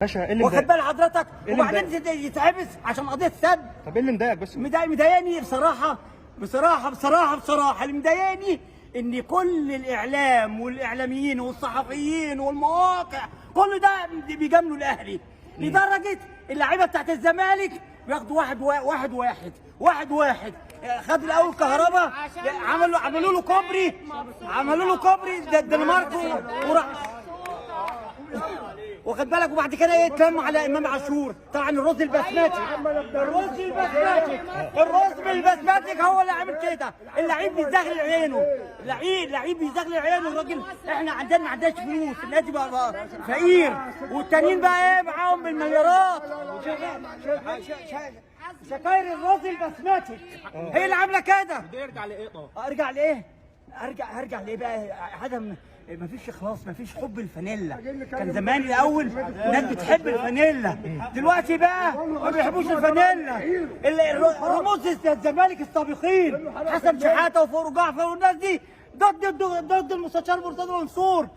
باشا ايه اللي واخد مضايقك؟ بال حضرتك؟ إيه اللي وبعدين يتحبس عشان قضيه سب. طب ايه اللي مضايقك بس؟ مضايقني بصراحه اللي مضايقني ان كل الاعلام والاعلاميين والصحفيين والمواقع كل ده بيجاملوا الاهلي لدرجه اللعيبه بتاعت الزمالك بياخدوا واحد خد الاول كهربا عملوا له كوبري ده الدنمارك وراح واخد بالك. وبعد كده يتلموا على امام عاشور. طبعا الرز البسمتي هو اللي عامل كده. اللعيب بيزغلل عينه، اللعيب بيزغلل عينه. الراجل احنا ما عندناش فلوس، النادي بقى فقير، والتانيين بقى ايه معاهم بالمليارات. شكاير الرز البسمتي هي اللي عامله كده. يرجع لايه؟ طب هرجع لايه بقى؟ عدم مفيش اخلاص، مفيش حب الفانيلا. كان زمان الاول الناس بتحب الفانيلا، دلوقتي بقى ما بيحبوش الفانيلا. رموز الزمالك السابقين حسن شحاته وفاروق جعفر والناس دي ضد المستشار مرتضى منصور.